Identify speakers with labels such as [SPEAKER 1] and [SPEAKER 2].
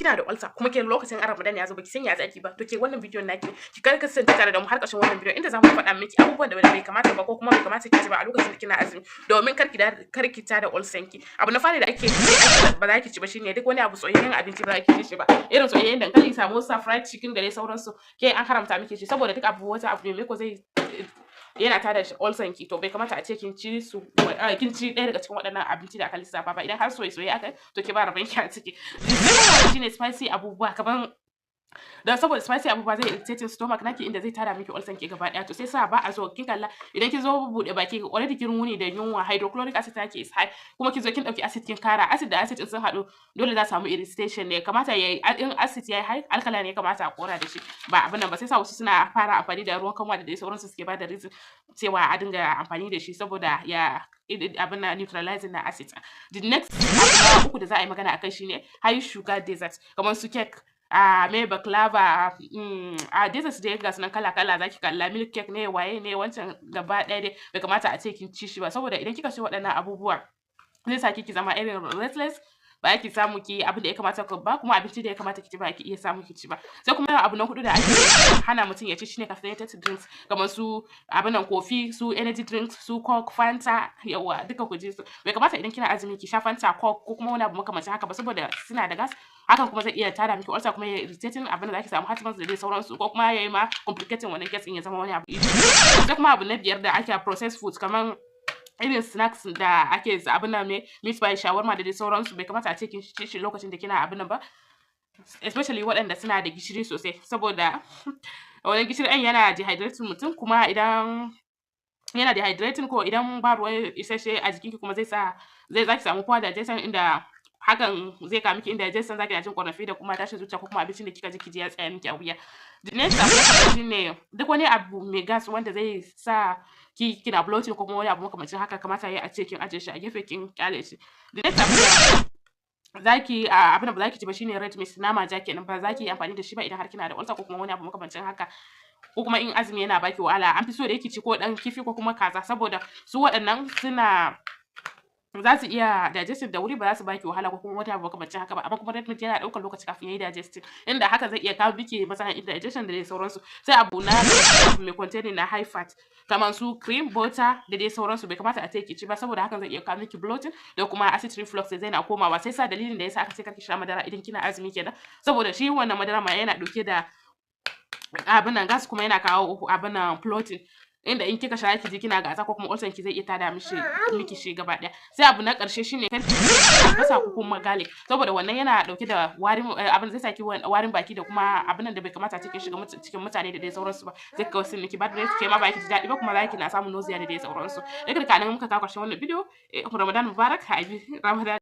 [SPEAKER 1] kina da ulcer kuma ke lokacin Ramadan ya zo baki san ya zaki ba, to ke wannan bidiyon naki ki kasance tare da mu har ƙarshen wannan bidiyon, inda zamu faɗa miki abubuwan da bai kamata ba ko kuma bai kamata ki ci ba a lokacin da kina azumi, domin kar ki tada ulcer ki. Abu na fari da ake ba za ki ci ba shine duk wani abu soyayyen abinci ba za ki ci shi ba, irin soyayyen dankali, samosa, fried chicken da dai sauransu, ke an haramta miki shi saboda duk abu wata abu ne ko zai yana tada ulcer ki, to bai kamata a ce kin ci ɗaya daga cikin waɗannan abinci da aka lissafa ba. Idan har soye aka to ki ba rabon ki a ciki. Shine spicy abubuwa kaman dan saboda spicy abubuwa zai irritating stomach naki inda zai tada miki ulcer ki gaba daya, to sai sa ba a so kin kalla idan kin zo bude baki already kin wuni da yunwa, hydrochloric acid naki is high, kuma kin zo kin dauki acid kin kara, acid da acid sun hadu dole za samu irritation ne, kamata yayi in acid yayi high alkaline ne kamata a kora da shi ba abin nan ba. Sai sa wasu suna fara amfani da ruwan kanwa da dai sauransu suke ba da reason cewa a dinga amfani da shi saboda ya abin na neutralizing na acid. The next abu uku da za a yi magana akai shine high sugar dessert kamar su cake, me baklava, desserts dai ga sunan kala-kala zaki kalla, milk cake ne, waye ne, wancan gaba ɗaya dai bai kamata a ce kin ci shi ba, saboda idan kika ci waɗannan abubuwa zai sa ki zama irin restless, ba ki samu ki abin da ya kamata ku ba, kuma abinci da ya kamata ki ci ba ki iya samu ki ci ba. Sai kuma abu na hudu da ake hana mutum ya ci shine caffeinated drinks kamar su abin nan coffee, su energy drinks, su coke, fanta, yawa duka ku ji su. Bai kamata idan kina azumi ki sha fanta, coke ko kuma wani abu makamancin haka ba, saboda suna da gas, hakan kuma zai iya tada miki ulcer kuma ya irritating abin da zaki samu heartburn da dai sauransu, ko kuma yayi ma complicating wannan case ya zama wani abu. Sai kuma abu na biyar da ake processed foods kamar irin snacks da ake abin nan ne, meat pie, shawarma da dai sauransu, bai kamata a ce kin ci shi lokacin da kina abin nan ba, especially waɗanda suna da gishiri sosai, saboda wannan gishirin yana dehydrating mutum, kuma idan yana dehydrating ko idan ba ruwa isasshe a jikinki kuma zaki samu poor digestion, inda hakan zai kawo miki indigestion, zaki na jin ƙorafi da kuma tashin zuciya ko kuma abincin da kika ji ki ji ya tsaya miki a wuya. The next abu na shine duk wani abu mai gas wanda zai sa kina bloating ko kuma wani abu makamancin haka, kamata yayi a ce kin ajiye shi a gefe kin kyale shi. The next abu da abin da ba zaki ci ba shine red meat, nama ja kenan, ba zaki yi amfani da shi ba idan har kina da ulcer ko kuma wani abu makamancin haka, ko kuma in azumi yana baki wahala. An fi so da yake ci ko dan kifi ko kuma kaza, saboda su waɗannan za su iya digesting da wuri, ba za su baki wahala ko kuma wata abu makamancin haka ba, amma kuma red meat yana ɗaukar lokaci kafin yayi digesting, inda haka zai iya kawo miki matsalar indigestion da dai sauransu. Sai abu na mai containing na high fat kamar su cream, butter da dai sauransu, bai kamata a ce ki ci ba, saboda hakan zai iya kawo miki bloating da kuma acid reflux da zai na komawa. Sai sa dalilin da yasa aka ce karki sha madara idan kina azumi kenan, saboda shi wannan madara ma yana ɗauke da abin nan gas, kuma yana kawo abin nan bloating, inda in kika sha ki ji kina gasa ko kuma ulcer ki zai iya tada miki shi gaba daya. Sai abu na karshe shine karki albasa ko kuma garlic, saboda wannan yana dauke da warin abin zai saki warin baki da kuma abin nan da bai kamata cikin shiga cikin mutane da dai sauransu ba, zai kawo sin miki bad breath, ke ma ba ki ji daɗi ba, kuma zaki na samu nausea da dai sauransu. Daga nan muka kawo ƙarshen wannan bidiyo. Ramadan Mubarak, happy Ramadan.